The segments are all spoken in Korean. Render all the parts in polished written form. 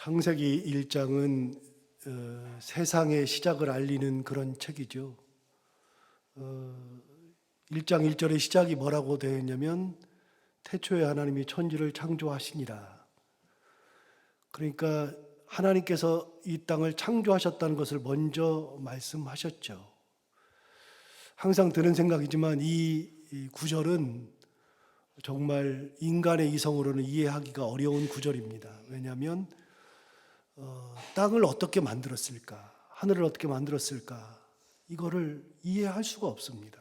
창세기 1장은 세상의 시작을 알리는 그런 책이죠. 1장 1절의 시작이 뭐라고 되어 있냐면 태초에 하나님이 천지를 창조하시니라. 그러니까 하나님께서 이 땅을 창조하셨다는 것을 먼저 말씀하셨죠. 항상 드는 생각이지만 이 구절은 정말 인간의 이성으로는 이해하기가 어려운 구절입니다. 왜냐하면 땅을 어떻게 만들었을까, 하늘을 어떻게 만들었을까, 이거를 이해할 수가 없습니다.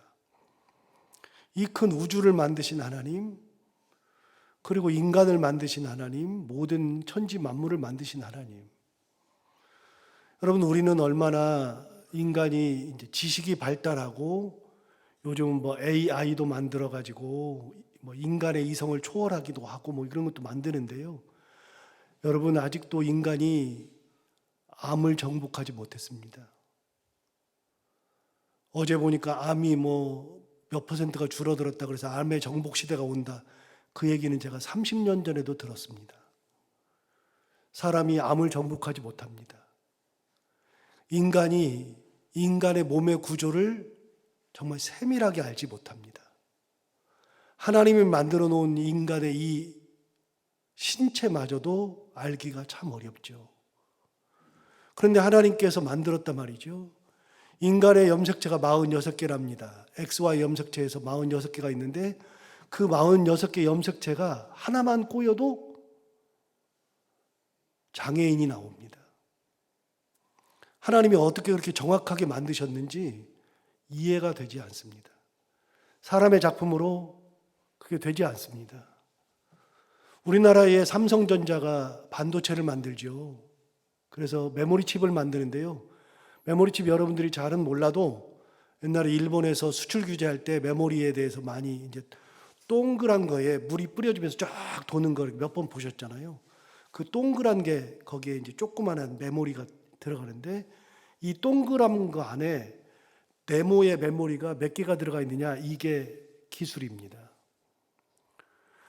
이 큰 우주를 만드신 하나님, 그리고 인간을 만드신 하나님, 모든 천지 만물을 만드신 하나님. 여러분, 우리는 얼마나 인간이 이제 지식이 발달하고 요즘 AI도 만들어 가지고 인간의 이성을 초월하기도 하고 이런 것도 만드는데요. 여러분, 아직도 인간이 암을 정복하지 못했습니다. 어제 보니까 암이 몇 퍼센트가 줄어들었다 그래서 암의 정복 시대가 온다. 그 얘기는 제가 30년 전에도 들었습니다. 사람이 암을 정복하지 못합니다. 인간이 인간의 몸의 구조를 정말 세밀하게 알지 못합니다. 하나님이 만들어 놓은 인간의 이 신체마저도 알기가 참 어렵죠. 그런데 하나님께서 만들었단 말이죠. 인간의 염색체가 46개랍니다. XY 염색체에서 46개가 있는데 그 46개 염색체가 하나만 꼬여도 장애인이 나옵니다. 하나님이 어떻게 그렇게 정확하게 만드셨는지 이해가 되지 않습니다. 사람의 작품으로 그게 되지 않습니다. 우리나라의 삼성전자가 반도체를 만들죠. 그래서 메모리칩을 만드는데요. 메모리칩 여러분들이 잘은 몰라도 옛날에 일본에서 수출 규제할 때 메모리에 대해서 많이 이제 동그란 거에 물이 뿌려지면서 쫙 도는 걸 몇 번 보셨잖아요. 그 동그란 게 거기에 이제 조그만한 메모리가 들어가는데 이 동그란 거 안에 네모의 메모리가 몇 개가 들어가 있느냐, 이게 기술입니다.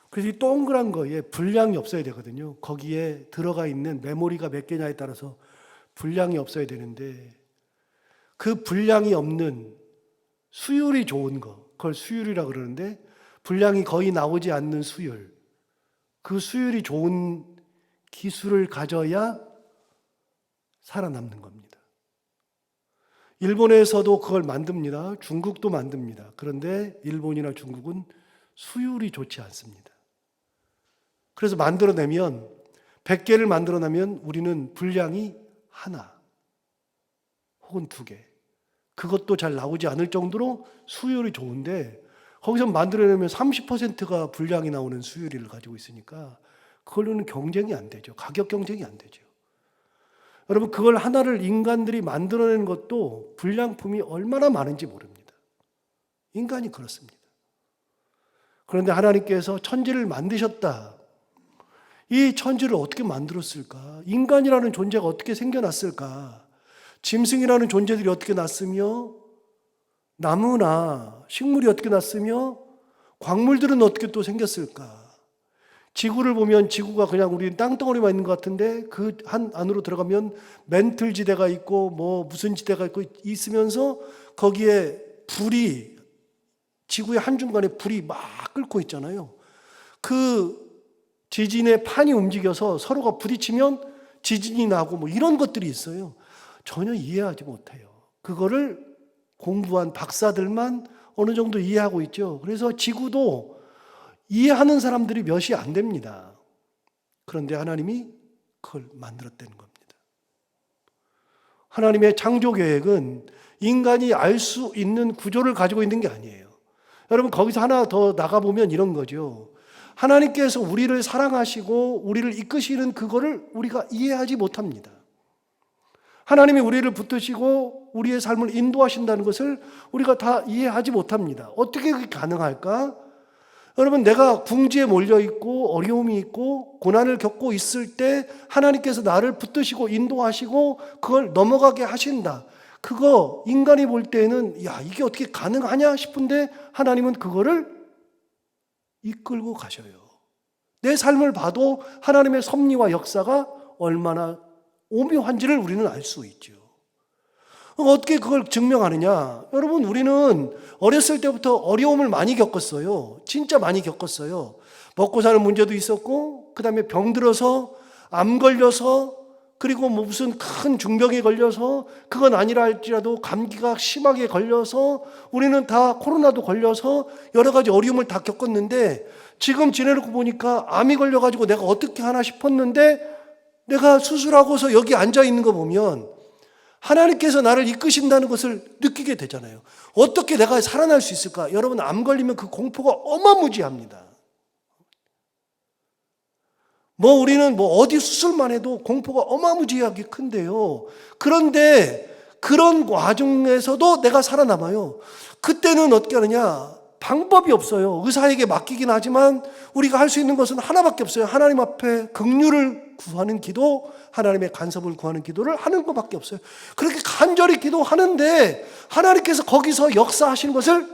그래서 이 동그란 거에 분량이 없어야 되거든요. 거기에 들어가 있는 메모리가 몇 개냐에 따라서 분량이 없어야 되는데 그 분량이 없는 수율이 좋은 거, 그걸 수율이라고 그러는데 분량이 거의 나오지 않는 수율, 그 수율이 좋은 기술을 가져야 살아남는 겁니다. 일본에서도 그걸 만듭니다. 중국도 만듭니다. 그런데 일본이나 중국은 수율이 좋지 않습니다. 그래서 만들어내면 100개를 만들어내면 우리는 분량이 하나 혹은 2개, 그것도 잘 나오지 않을 정도로 수율이 좋은데 거기서 만들어내면 30%가 분량이 나오는 수율을 가지고 있으니까 그걸로는 경쟁이 안 되죠. 가격 경쟁이 안 되죠. 여러분, 그걸 하나를 인간들이 만들어내는 것도 불량품이 얼마나 많은지 모릅니다. 인간이 그렇습니다. 그런데 하나님께서 천지를 만드셨다. 이 천지를 어떻게 만들었을까? 인간이라는 존재가 어떻게 생겨났을까? 짐승이라는 존재들이 어떻게 났으며, 나무나 식물이 어떻게 났으며, 광물들은 어떻게 또 생겼을까? 지구를 보면 지구가 그냥 우리 땅덩어리만 있는 것 같은데 그 안으로 들어가면 멘틀 지대가 있고 무슨 지대가 있고 있으면서 거기에 불이, 지구의 한중간에 불이 막 끓고 있잖아요. 그 지진의 판이 움직여서 서로가 부딪히면 지진이 나고 이런 것들이 있어요. 전혀 이해하지 못해요. 그거를 공부한 박사들만 어느 정도 이해하고 있죠. 그래서 지구도 이해하는 사람들이 몇이 안 됩니다. 그런데 하나님이 그걸 만들었다는 겁니다. 하나님의 창조 계획은 인간이 알 수 있는 구조를 가지고 있는 게 아니에요. 여러분, 거기서 하나 더 나가보면 이런 거죠. 하나님께서 우리를 사랑하시고 우리를 이끄시는 그거를 우리가 이해하지 못합니다. 하나님이 우리를 붙드시고 우리의 삶을 인도하신다는 것을 우리가 다 이해하지 못합니다. 어떻게 그게 가능할까? 여러분, 내가 궁지에 몰려있고 어려움이 있고 고난을 겪고 있을 때 하나님께서 나를 붙드시고 인도하시고 그걸 넘어가게 하신다. 그거 인간이 볼 때는 이게 어떻게 가능하냐 싶은데 하나님은 그거를 이끌고 가셔요. 내 삶을 봐도 하나님의 섭리와 역사가 얼마나 오묘한지를 우리는 알 수 있죠. 어떻게 그걸 증명하느냐? 여러분, 우리는 어렸을 때부터 어려움을 많이 겪었어요. 진짜 많이 겪었어요. 먹고 사는 문제도 있었고, 그 다음에 병들어서, 암 걸려서, 그리고 뭐 무슨 큰 중병에 걸려서, 그건 아니라 할지라도 감기가 심하게 걸려서, 우리는 다 코로나도 걸려서 여러 가지 어려움을 다 겪었는데, 지금 지내놓고 보니까 암이 걸려가지고 내가 어떻게 하나 싶었는데, 내가 수술하고서 여기 앉아 있는 거 보면 하나님께서 나를 이끄신다는 것을 느끼게 되잖아요. 어떻게 내가 살아날 수 있을까? 여러분, 암 걸리면 그 공포가 어마무지합니다. 뭐 우리는 뭐 어디 수술만 해도 공포가 어마무지하게 큰데요. 그런데 그런 와중에서도 내가 살아남아요. 그때는 어떻게 하느냐? 방법이 없어요. 의사에게 맡기긴 하지만 우리가 할 수 있는 것은 하나밖에 없어요. 하나님 앞에 긍휼을 구하는 기도, 하나님의 간섭을 구하는 기도를 하는 것밖에 없어요. 그렇게 간절히 기도하는데 하나님께서 거기서 역사하시는 것을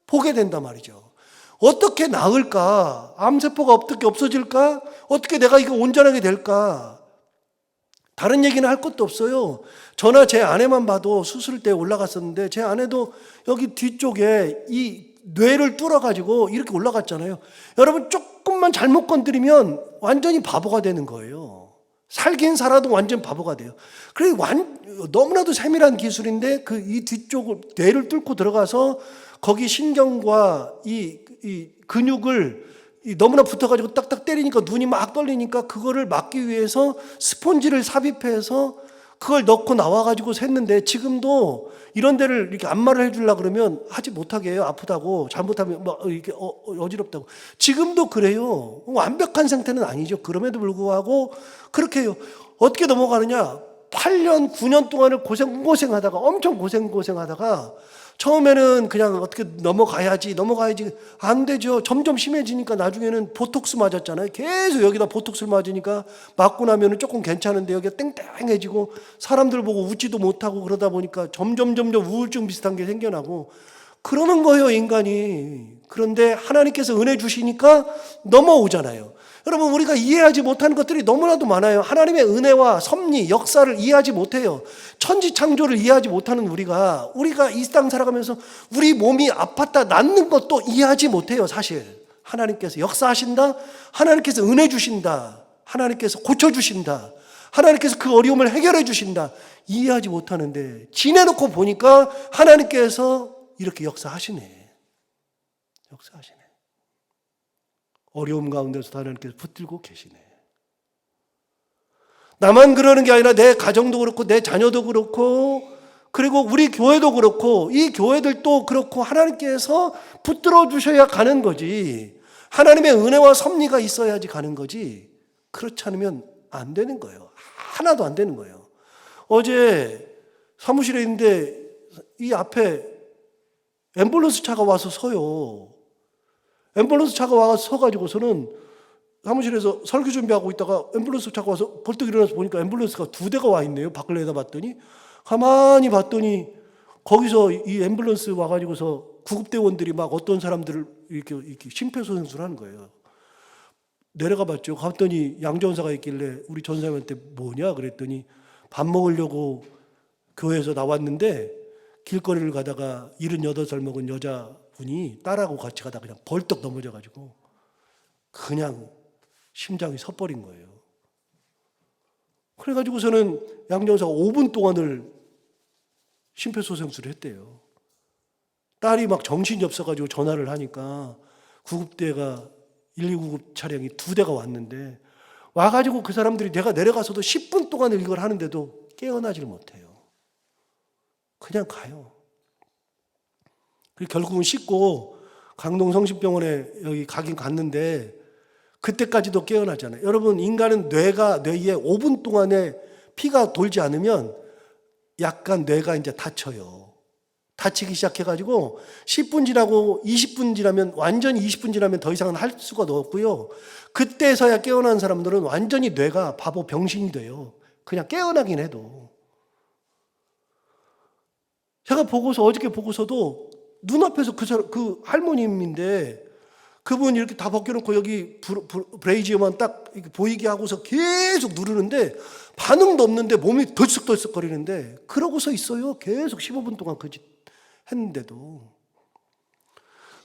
보게 된단 말이죠. 어떻게 나을까? 암세포가 어떻게 없어질까? 어떻게 내가 이거 온전하게 될까? 다른 얘기는 할 것도 없어요. 저나 제 아내만 봐도 수술 때 올라갔었는데 제 아내도 여기 뒤쪽에 이 뇌를 뚫어가지고 이렇게 올라갔잖아요. 여러분, 조금만 잘못 건드리면 완전히 바보가 되는 거예요. 살긴 살아도 완전 바보가 돼요. 그래, 너무나도 세밀한 기술인데 이 뒤쪽을 뇌를 뚫고 들어가서 거기 신경과 이 근육을 너무나 붙어가지고 딱딱 때리니까 눈이 막 떨리니까 그거를 막기 위해서 스폰지를 삽입해서 그걸 넣고 나와가지고 샜는데 지금도 이런 데를 이렇게 안마를 해주려고 그러면 하지 못하게 해요. 아프다고. 잘못하면 막 이렇게 어지럽다고. 지금도 그래요. 완벽한 상태는 아니죠. 그럼에도 불구하고 그렇게 해요. 어떻게 넘어가느냐? 8년, 9년 동안을 고생하다가 엄청 고생하다가 처음에는 그냥 어떻게 넘어가야지 안 되죠. 점점 심해지니까 나중에는 보톡스 맞았잖아요. 계속 여기다 보톡스를 맞으니까 맞고 나면은 조금 괜찮은데 여기가 땡땡해지고 사람들 보고 웃지도 못하고 그러다 보니까 점점 우울증 비슷한 게 생겨나고 그러는 거예요, 인간이. 그런데 하나님께서 은혜 주시니까 넘어오잖아요. 여러분, 우리가 이해하지 못하는 것들이 너무나도 많아요. 하나님의 은혜와 섭리, 역사를 이해하지 못해요. 천지창조를 이해하지 못하는 우리가 이 땅 살아가면서 우리 몸이 아팠다 낫는 것도 이해하지 못해요. 사실 하나님께서 역사하신다, 하나님께서 은혜 주신다, 하나님께서 고쳐주신다, 하나님께서 그 어려움을 해결해 주신다, 이해하지 못하는데 지내놓고 보니까 하나님께서 이렇게 역사하시네. 어려움 가운데서 하나님께서 붙들고 계시네. 나만 그러는 게 아니라 내 가정도 그렇고 내 자녀도 그렇고 그리고 우리 교회도 그렇고 이 교회들도 그렇고 하나님께서 붙들어 주셔야 가는 거지. 하나님의 은혜와 섭리가 있어야지 가는 거지. 그렇지 않으면 안 되는 거예요. 하나도 안 되는 거예요. 어제 사무실에 있는데 이 앞에 앰뷸런스 차가 와서 서요. 앰뷸런스 차가 와서 서가지고서는 사무실에서 설교 준비하고 있다가 앰뷸런스 차가 와서 벌떡 일어나서 보니까 앰뷸런스가 2대가 와 있네요. 밖을 내다봤더니 가만히 봤더니 거기서 이 앰뷸런스 와가지고서 구급대원들이 막 어떤 사람들을 이렇게 심폐소생술을 하는 거예요. 내려가 봤죠. 갔더니 양전사가 있길래 우리 전사님한테 뭐냐 그랬더니 밥 먹으려고 교회에서 나왔는데 길거리를 가다가 78살 먹은 여자분이 딸하고 같이 가다가 그냥 벌떡 넘어져가지고 그냥 심장이 섰버린 거예요. 그래가지고서는 양전사가 5분 동안을 심폐소생술을 했대요. 딸이 막 정신이 없어가지고 전화를 하니까 구급대가 119급 차량이 2대가 왔는데 와가지고 그 사람들이 내가 내려가서도 10분 동안을 이걸 하는데도 깨어나질 못해요. 그냥 가요. 그리고 결국은 씻고 강동 성심병원에 여기 가긴 갔는데 그때까지도 깨어나잖아요. 여러분, 인간은 뇌에 5분 동안에 피가 돌지 않으면 약간 뇌가 이제 다쳐요. 다치기 시작해가지고 10분 지나고 20분 지나면 완전히 20분 지나면 더 이상은 할 수가 없고요. 그때서야 깨어난 사람들은 완전히 뇌가 바보 병신이 돼요. 그냥 깨어나긴 해도. 제가 어저께 보고서도 눈앞에서 그 할머님인데 그분 이렇게 다 벗겨놓고 여기 브레이지어만 딱 이렇게 보이게 하고서 계속 누르는데 반응도 없는데 몸이 덜썩덜썩거리는데 그러고서 있어요. 계속 15분 동안 그 짓 했는데도.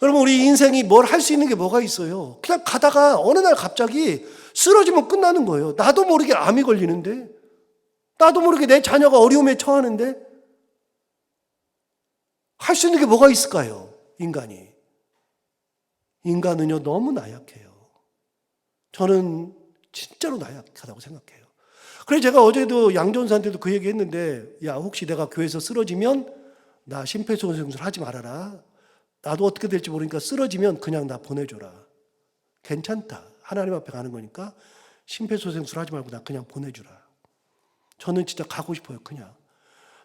여러분, 우리 인생이 뭘 할 수 있는 게 뭐가 있어요? 그냥 가다가 어느 날 갑자기 쓰러지면 끝나는 거예요. 나도 모르게 암이 걸리는데, 나도 모르게 내 자녀가 어려움에 처하는데 할 수 있는 게 뭐가 있을까요? 인간은요 너무 나약해요. 저는 진짜로 나약하다고 생각해요. 그래서 제가 어제도 양전사한테도 그 얘기 했는데, 야, 혹시 내가 교회에서 쓰러지면 나 심폐소생술 하지 말아라. 나도 어떻게 될지 모르니까 쓰러지면 그냥 나 보내줘라. 괜찮다. 하나님 앞에 가는 거니까 심폐소생술 하지 말고 나 그냥 보내주라. 저는 진짜 가고 싶어요. 그냥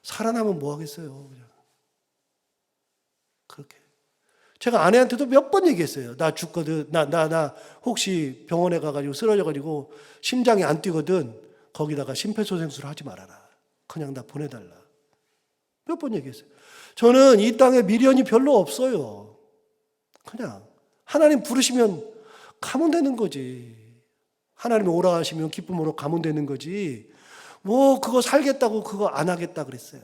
살아나면 뭐 하겠어요. 그냥. 그렇게. 제가 아내한테도 몇 번 얘기했어요. 나 죽거든. 나 혹시 병원에 가가지고 쓰러져가지고 심장이 안 뛰거든. 거기다가 심폐소생술 하지 말아라. 그냥 나 보내달라. 몇 번 얘기했어요. 저는 이 땅에 미련이 별로 없어요. 그냥 하나님 부르시면 가면 되는 거지. 하나님이 오라 하시면 기쁨으로 가면 되는 거지. 뭐 그거 살겠다고 그거 안 하겠다 그랬어요.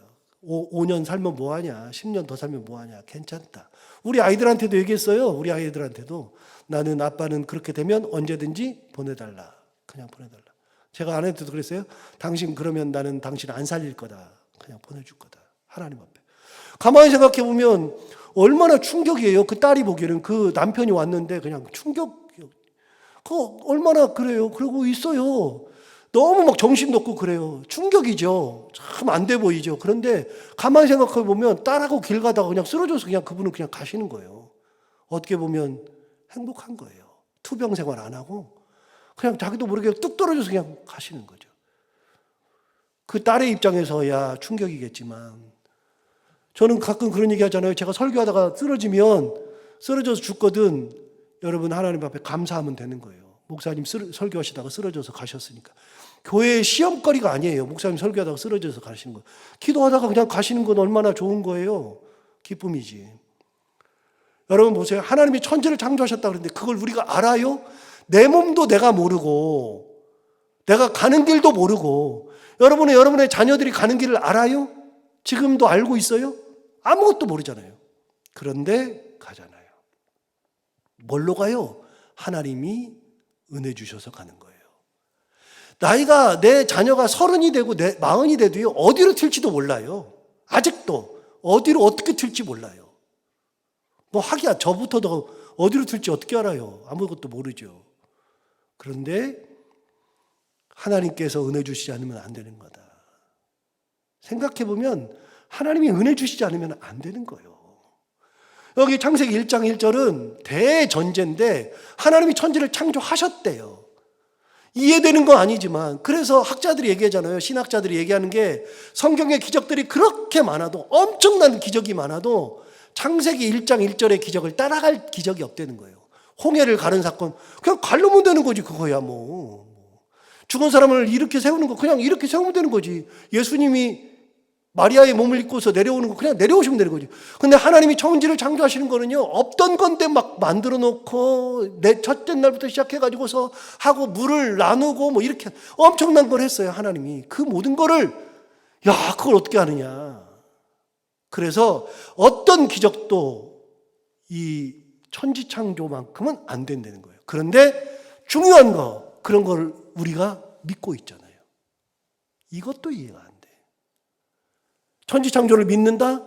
5년 살면 뭐하냐, 10년 더 살면 뭐하냐, 괜찮다. 우리 아이들한테도 얘기했어요. 우리 아이들한테도 나는 아빠는 그렇게 되면 언제든지 보내달라. 그냥 보내달라. 제가 아내한테도 그랬어요. 당신 그러면 나는 당신 안 살릴 거다. 그냥 보내줄 거다. 하나님 앞에. 가만히 생각해 보면 얼마나 충격이에요. 그 딸이 보기에는 그 남편이 왔는데 그냥 충격. 그거 얼마나 그래요. 그러고 있어요. 너무 막 정신도 없고 그래요. 충격이죠. 참 안 돼 보이죠. 그런데 가만히 생각해 보면 딸하고 길 가다가 그냥 쓰러져서 그냥 그분은 그냥 가시는 거예요. 어떻게 보면 행복한 거예요. 투병 생활 안 하고 그냥 자기도 모르게 뚝 떨어져서 그냥 가시는 거죠. 그 딸의 입장에서야 충격이겠지만 저는 가끔 그런 얘기 하잖아요. 제가 설교하다가 쓰러져서 죽거든. 여러분 하나님 앞에 감사하면 되는 거예요. 목사님 설교하시다가 쓰러져서 가셨으니까. 교회의 시험거리가 아니에요. 목사님 설교하다가 쓰러져서 가시는 거. 기도하다가 그냥 가시는 건 얼마나 좋은 거예요. 기쁨이지. 여러분 보세요. 하나님이 천지를 창조하셨다 그러는데 그걸 우리가 알아요? 내 몸도 내가 모르고 내가 가는 길도 모르고 여러분의 자녀들이 가는 길을 알아요? 지금도 알고 있어요? 아무것도 모르잖아요. 그런데 가잖아요. 뭘로 가요? 하나님이 은혜 주셔서 가는 거예요. 나이가 내 자녀가 30이 되고 40이 돼도요. 어디로 튈지도 몰라요. 아직도 어디로 어떻게 튈지 몰라요. 뭐 하기야 저부터도 어디로 튈지 어떻게 알아요? 아무것도 모르죠. 그런데 하나님께서 은혜 주시지 않으면 안 되는 거다. 생각해보면 하나님이 은혜 주시지 않으면 안 되는 거예요. 여기 창세기 1장 1절은 대전제인데 하나님이 천지를 창조하셨대요. 이해되는 건 아니지만 그래서 학자들이 얘기하잖아요. 신학자들이 얘기하는 게 성경의 기적들이 그렇게 많아도 엄청난 기적이 많아도 창세기 1장 1절의 기적을 따라갈 기적이 없다는 거예요. 홍해를 가른 사건 그냥 가르면 되는 거지 그거야 뭐. 죽은 사람을 이렇게 세우는 거 그냥 이렇게 세우면 되는 거지. 예수님이 마리아의 몸을 입고서 내려오는 거 그냥 내려오시면 되는 거지. 근데 하나님이 천지를 창조하시는 거는요 없던 건데 막 만들어 놓고 내 첫째 날부터 시작해가지고서 하고 물을 나누고 뭐 이렇게 엄청난 걸 했어요. 하나님이 그 모든 거를 그걸 어떻게 하느냐. 그래서 어떤 기적도 이 천지 창조만큼은 안 된다는 거예요. 그런데 중요한 거 그런 걸 우리가 믿고 있잖아요. 이것도 이해가 안 돼. 천지 창조를 믿는다?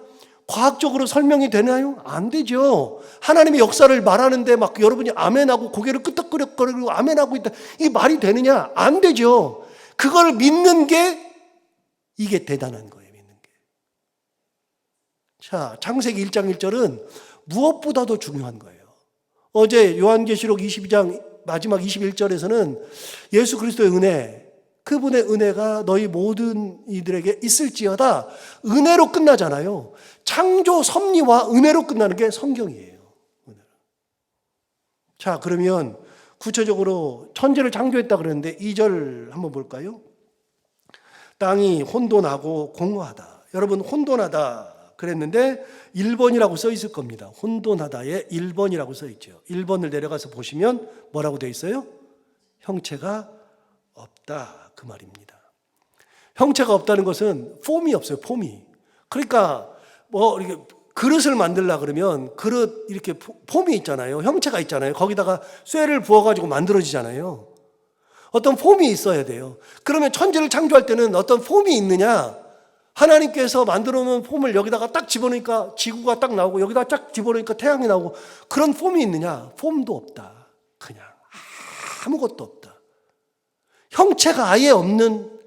과학적으로 설명이 되나요? 안 되죠. 하나님의 역사를 말하는데 막 여러분이 아멘하고 고개를 끄덕끄덕거리고 아멘하고 있다. 이게 말이 되느냐? 안 되죠. 그걸 믿는 게 이게 대단한 거예요. 믿는 게. 자, 창세기 1장 1절은 무엇보다도 중요한 거예요. 어제 요한계시록 22장 마지막 21절에서는 예수 그리스도의 은혜, 그분의 은혜가 너희 모든 이들에게 있을지어다. 은혜로 끝나잖아요. 창조 섭리와 은혜로 끝나는 게 성경이에요. 자, 그러면 구체적으로 천지를 창조했다 그랬는데 2절 한번 볼까요? 땅이 혼돈하고 공허하다. 여러분 혼돈하다 그랬는데 1번이라고 써 있을 겁니다. 혼돈하다에 1번이라고 써 있죠. 1번을 내려가서 보시면 뭐라고 되어 있어요? 형체가 없다, 그 말입니다. 형체가 없다는 것은 폼이 없어요. 폼이. 그러니까 뭐 이렇게 그릇을 만들려 그러면 그릇 이렇게 폼이 있잖아요. 형체가 있잖아요. 거기다가 쇠를 부어가지고 만들어지잖아요. 어떤 폼이 있어야 돼요. 그러면 천지를 창조할 때는 어떤 폼이 있느냐? 하나님께서 만들어 놓은 폼을 여기다가 딱 집어넣으니까 지구가 딱 나오고 여기다 딱 집어넣으니까 태양이 나오고 그런 폼이 있느냐? 폼도 없다. 그냥 아무것도 없다. 형체가 아예 없는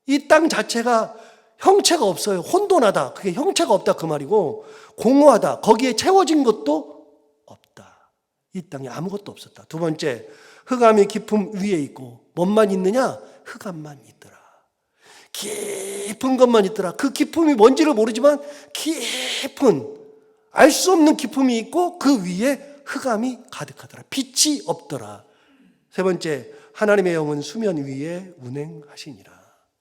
이 땅 자체가 형체가 없어요. 혼돈하다. 그게 형체가 없다 그 말이고 공허하다. 거기에 채워진 것도 없다. 이 땅에 아무것도 없었다. 두 번째, 흑암이 깊음 위에 있고 뭔만 있느냐? 흑암만 있더라. 깊은 것만 있더라. 그 깊음이 뭔지를 모르지만 깊은 알 수 없는 깊음이 있고 그 위에 흑암이 가득하더라. 빛이 없더라. 세 번째, 하나님의 영은 수면 위에 운행하시니라.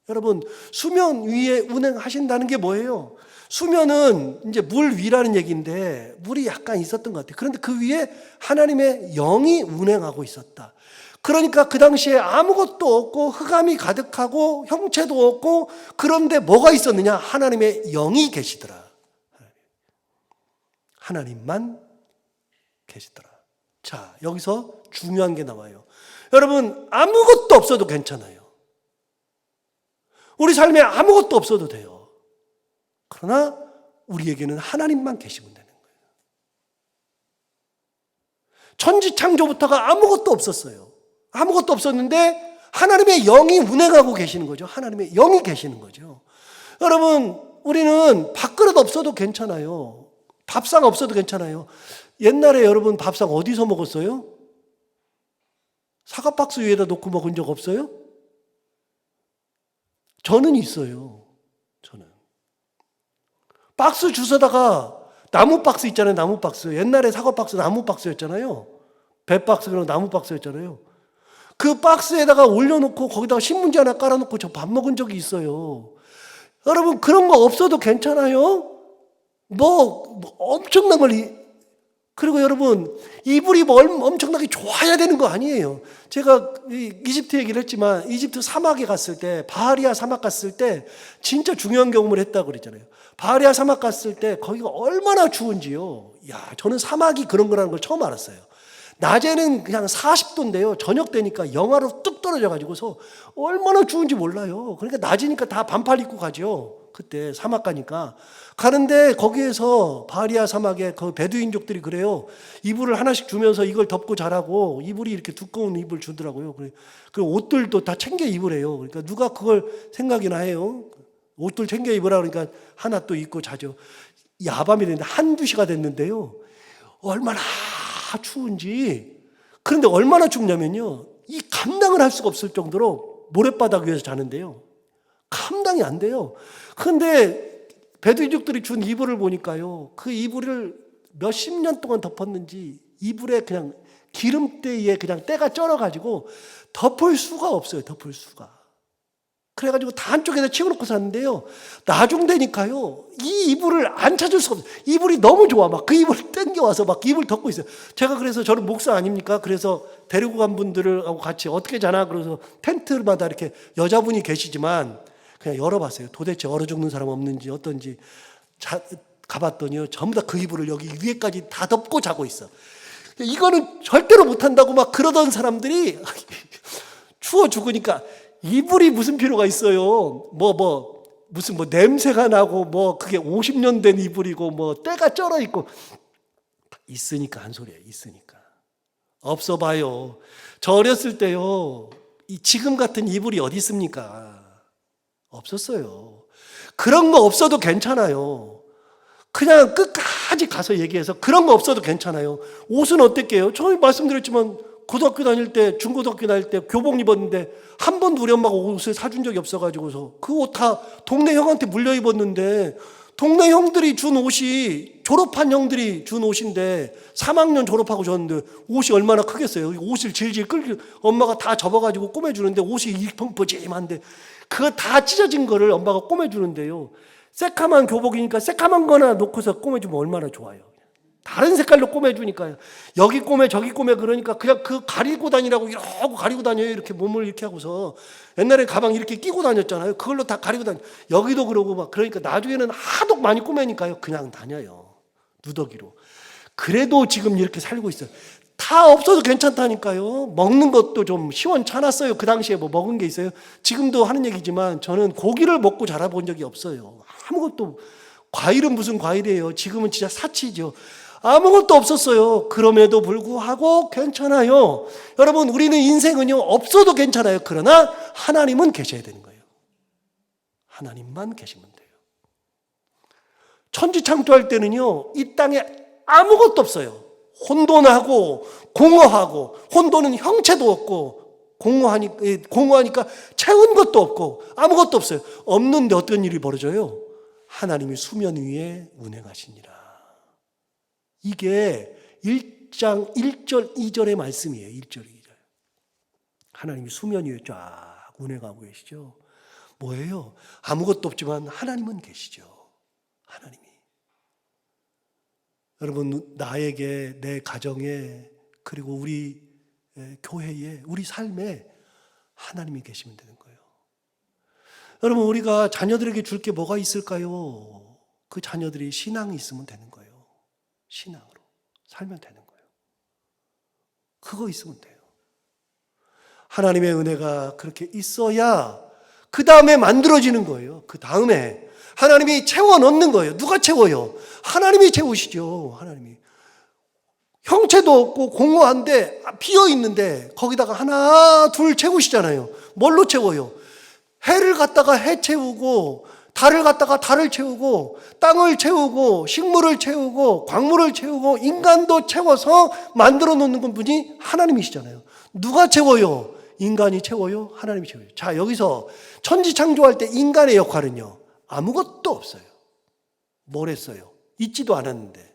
여러분, 수면 위에 운행하신다는 게 뭐예요? 수면은 이제 물 위라는 얘기인데 물이 약간 있었던 것 같아요. 그런데 그 위에 하나님의 영이 운행하고 있었다. 그러니까 그 당시에 아무것도 없고 흑암이 가득하고 형체도 없고 그런데 뭐가 있었느냐? 하나님의 영이 계시더라. 하나님만 계시더라. 자, 여기서 중요한 게 나와요. 여러분, 아무것도 없어도 괜찮아요. 우리 삶에 아무것도 없어도 돼요. 그러나 우리에게는 하나님만 계시면 되는 거예요. 천지창조부터가 아무것도 없었어요. 아무것도 없었는데 하나님의 영이 운행하고 계시는 거죠. 하나님의 영이 계시는 거죠. 여러분, 우리는 밥그릇 없어도 괜찮아요. 밥상 없어도 괜찮아요. 옛날에 여러분 밥상 어디서 먹었어요? 사과박스 위에다 놓고 먹은 적 없어요? 저는 있어요. 저는. 박스 주워다가 나무 박스 있잖아요. 나무 박스. 옛날에 사과 박스 나무 박스였잖아요. 배 박스는 나무 박스였잖아요. 그 박스에다가 올려놓고 거기다가 신문지 하나 깔아놓고 저 밥 먹은 적이 있어요. 여러분, 그런 거 없어도 괜찮아요? 뭐 엄청난 걸. 그리고 여러분, 이불이 뭐 엄청나게 좋아야 되는 거 아니에요. 제가 이집트 얘기를 했지만 이집트 사막에 갔을 때, 바하리아 사막 갔을 때 진짜 중요한 경험을 했다고 그랬잖아요. 바하리아 사막 갔을 때 거기가 얼마나 추운지요. 야, 저는 사막이 그런 거라는 걸 처음 알았어요. 낮에는 그냥 40도인데요. 저녁 되니까 영하로 뚝 떨어져가지고서 얼마나 추운지 몰라요. 그러니까 낮이니까 다 반팔 입고 가죠. 그때 사막 가니까. 가는데 거기에서 바하리아 사막에 그 베두인족들이 그래요. 이불을 하나씩 주면서 이걸 덮고 자라고. 이불이 이렇게 두꺼운 이불 주더라고요. 그 옷들도 다 챙겨 입으래요. 그러니까 누가 그걸 생각이나 해요. 옷들 챙겨 입으라 그러니까 하나 또 입고 자죠. 야밤이 됐는데 한두 시가 됐는데요. 얼마나 추운지. 그런데 얼마나 춥냐면요. 이 감당을 할 수가 없을 정도로 모랫바닥 위에서 자는데요. 감당이 안 돼요. 그런데 베두인족들이 준 이불을 보니까요. 그 이불을 몇십 년 동안 덮었는지 이불에 그냥 기름때에 그냥 때가 쩔어가지고 덮을 수가 없어요. 덮을 수가. 그래가지고 다 한쪽에다 치워놓고 샀는데요. 나중 되니까요. 이 이불을 안 찾을 수가 없어요. 이불이 너무 좋아. 막 그 이불을 땡겨와서 막 이불 덮고 있어요. 제가 그래서 저는 목사 아닙니까? 그래서 데리고 간 분들하고 같이 어떻게 자나? 그래서 텐트마다 이렇게 여자분이 계시지만 그냥 열어봤어요. 도대체 얼어 죽는 사람 없는지 어떤지 가봤더니요. 전부 다 그 이불을 여기 위에까지 다 덮고 자고 있어. 이거는 절대로 못한다고 막 그러던 사람들이 추워 죽으니까 이불이 무슨 필요가 있어요. 무슨 냄새가 나고 그게 50년 된 이불이고 때가 쩔어 있고 있으니까 한 소리예요. 있으니까. 없어 봐요. 저 어렸을 때요. 지금 같은 이불이 어디 있습니까? 없었어요. 그런 거 없어도 괜찮아요. 그냥 끝까지 가서 얘기해서 그런 거 없어도 괜찮아요. 옷은 어땠게요? 저 말씀드렸지만 고등학교 다닐 때, 중고등학교 다닐 때 교복 입었는데 한 번도 우리 엄마가 옷을 사준 적이 없어가지고서 그 옷 다 동네 형한테 물려 입었는데 동네 형들이 준 옷이 졸업한 형들이 준 옷인데 3학년 졸업하고 줬는데 옷이 얼마나 크겠어요. 옷을 질질 끌고 엄마가 다 접어가지고 꼬매주는데 옷이 펑퍼짐한데 그거 다 찢어진 거를 엄마가 꼬매주는데요. 새카만 교복이니까 새카만 거나 놓고서 꼬매주면 얼마나 좋아요. 다른 색깔로 꼬매주니까요. 여기 꼬매 저기 꼬매 그러니까 그냥 그 가리고 다니라고 이러고 가리고 다녀요. 이렇게 몸을 이렇게 하고서 옛날에 가방 이렇게 끼고 다녔잖아요. 그걸로 다 가리고 다녀. 여기도 그러고 막 그러니까 나중에는 하도 많이 꼬매니까요. 그냥 다녀요. 누더기로. 그래도 지금 이렇게 살고 있어요. 다 없어도 괜찮다니까요. 먹는 것도 좀 시원찮았어요. 그 당시에 뭐 먹은 게 있어요. 지금도 하는 얘기지만 저는 고기를 먹고 자라본 적이 없어요. 아무것도. 과일은 무슨 과일이에요. 지금은 진짜 사치죠. 아무것도 없었어요. 그럼에도 불구하고 괜찮아요. 여러분, 우리는 인생은요, 없어도 괜찮아요. 그러나 하나님은 계셔야 되는 거예요. 하나님만 계시면 돼요. 천지 창조할 때는요, 이 땅에 아무것도 없어요. 혼돈하고 공허하고, 혼돈은 형체도 없고, 공허하니까 채운 것도 없고, 아무것도 없어요. 없는데 어떤 일이 벌어져요? 하나님이 수면 위에 운행하시니라. 이게 1장 1절 2절의 말씀이에요. 1절 2절. 하나님이 수면 위에 쫙 운행하고 계시죠. 뭐예요? 아무것도 없지만 하나님은 계시죠. 하나님이. 여러분, 나에게, 내 가정에, 그리고 우리 교회에, 우리 삶에 하나님이 계시면 되는 거예요. 여러분, 우리가 자녀들에게 줄 게 뭐가 있을까요? 그 자녀들이 신앙이 있으면 되는 거예요. 신앙으로 살면 되는 거예요. 그거 있으면 돼요. 하나님의 은혜가 그렇게 있어야 그 다음에 만들어지는 거예요. 그 다음에 하나님이 채워 넣는 거예요. 누가 채워요? 하나님이 채우시죠. 하나님이. 형체도 없고 공허한데 비어 있는데 거기다가 하나 둘 채우시잖아요. 뭘로 채워요? 해를 갖다가 해 채우고, 달을 갖다가 달을 채우고, 땅을 채우고, 식물을 채우고, 광물을 채우고, 인간도 채워서 만들어 놓는 분이 하나님이시잖아요. 누가 채워요? 인간이 채워요? 하나님이 채워요. 자, 여기서 천지 창조할 때 인간의 역할은요, 아무것도 없어요. 뭘 했어요? 있지도 않았는데.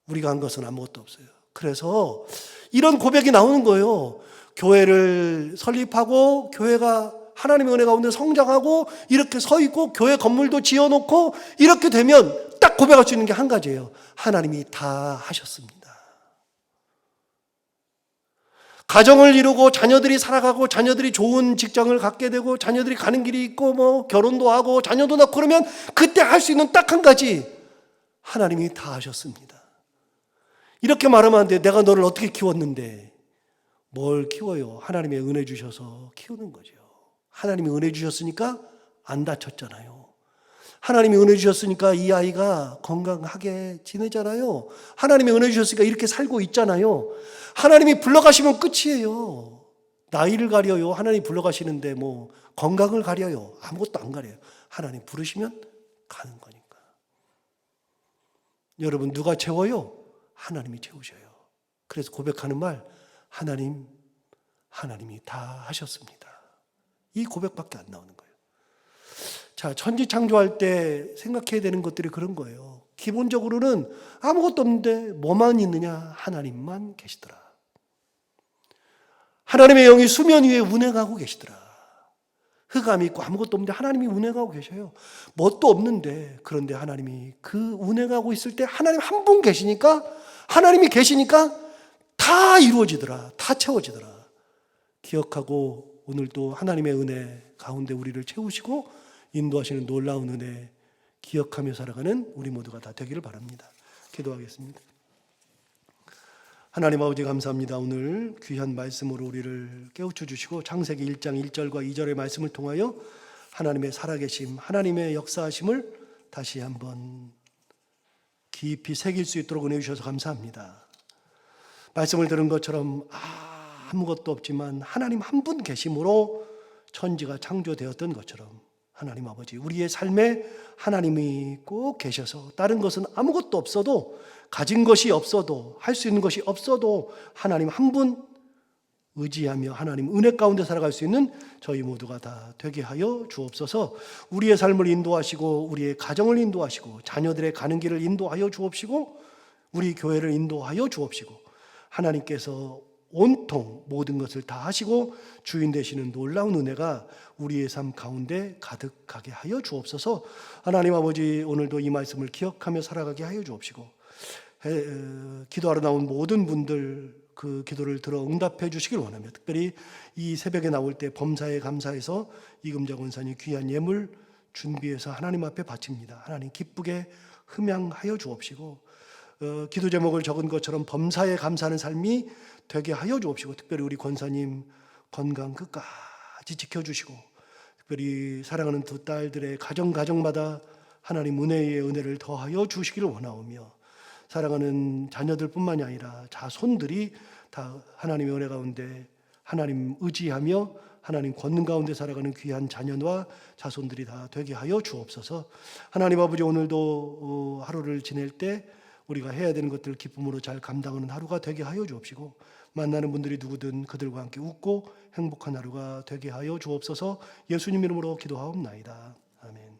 우리가 한 것은 아무것도 없어요. 그래서 이런 고백이 나오는 거예요. 교회를 설립하고, 교회가 하나님의 은혜 가운데 성장하고, 이렇게 서 있고, 교회 건물도 지어놓고, 이렇게 되면 딱 고백할 수 있는 게 한 가지예요. 하나님이 다 하셨습니다. 가정을 이루고, 자녀들이 살아가고, 자녀들이 좋은 직장을 갖게 되고, 자녀들이 가는 길이 있고, 뭐 결혼도 하고, 자녀도 낳고 그러면 그때 할 수 있는 딱 한 가지, 하나님이 다 하셨습니다. 이렇게 말하면 안 돼. 내가 너를 어떻게 키웠는데. 뭘 키워요? 하나님의 은혜 주셔서 키우는 거죠. 하나님이 은혜 주셨으니까 안 다쳤잖아요. 하나님이 은혜 주셨으니까 이 아이가 건강하게 지내잖아요. 하나님이 은혜 주셨으니까 이렇게 살고 있잖아요. 하나님이 불러가시면 끝이에요. 나이를 가려요. 하나님 불러가시는데 뭐 건강을 가려요. 아무것도 안 가려요. 하나님 부르시면 가는 거니까. 여러분, 누가 채워요? 하나님이 채우셔요. 그래서 고백하는 말, 하나님이 다 하셨습니다. 이 고백밖에 안 나오는 거예요. 자, 천지 창조할 때 생각해야 되는 것들이 그런 거예요. 기본적으로는 아무것도 없는데 뭐만 있느냐? 하나님만 계시더라. 하나님의 영이 수면 위에 운행하고 계시더라. 흑암이 있고 아무것도 없는데 하나님이 운행하고 계셔요. 뭣도 없는데, 그런데 하나님이 그 운행하고 있을 때 하나님 한 분 계시니까, 하나님이 계시니까 다 이루어지더라. 다 채워지더라. 기억하고 오늘도 하나님의 은혜 가운데 우리를 채우시고 인도하시는 놀라운 은혜 기억하며 살아가는 우리 모두가 다 되기를 바랍니다. 기도하겠습니다. 하나님 아버지, 감사합니다. 오늘 귀한 말씀으로 우리를 깨우쳐 주시고 창세기 1장 1절과 2절의 말씀을 통하여 하나님의 살아계심, 하나님의 역사하심을 다시 한번 깊이 새길 수 있도록 은혜 주셔서 감사합니다. 말씀을 들은 것처럼 아무것도 없지만 하나님 한 분 계심으로 천지가 창조되었던 것처럼 하나님 아버지, 우리의 삶에 하나님이 꼭 계셔서 다른 것은 아무것도 없어도, 가진 것이 없어도, 할 수 있는 것이 없어도 하나님 한 분 의지하며 하나님 은혜 가운데 살아갈 수 있는 저희 모두가 다 되게 하여 주옵소서. 우리의 삶을 인도하시고, 우리의 가정을 인도하시고, 자녀들의 가는 길을 인도하여 주옵시고, 우리 교회를 인도하여 주옵시고, 하나님께서 온통 모든 것을 다 하시고 주인 되시는 놀라운 은혜가 우리의 삶 가운데 가득하게 하여 주옵소서. 하나님 아버지, 오늘도 이 말씀을 기억하며 살아가게 하여 주옵시고, 기도하러 나온 모든 분들 그 기도를 들어 응답해 주시길 원하며, 특별히 이 새벽에 나올 때 범사에 감사해서 이금자 권사님 귀한 예물 준비해서 하나님 앞에 바칩니다. 하나님 기쁘게 흠양하여 주옵시고, 기도 제목을 적은 것처럼 범사에 감사하는 삶이 되게 하여 주옵시고, 특별히 우리 권사님 건강 끝까지 지켜주시고, 특별히 사랑하는 두 딸들의 가정마다 하나님 은혜의 은혜를 더하여 주시기를 원하오며, 사랑하는 자녀들뿐만이 아니라 자손들이 다 하나님의 은혜 가운데 하나님 의지하며 하나님 권능 가운데 살아가는 귀한 자녀와 자손들이 다 되게 하여 주옵소서. 하나님 아버지, 오늘도 하루를 지낼 때 우리가 해야 되는 것들을 기쁨으로 잘 감당하는 하루가 되게 하여 주옵시고, 만나는 분들이 누구든 그들과 함께 웃고 행복한 하루가 되게 하여 주옵소서. 예수님 이름으로 기도하옵나이다. 아멘.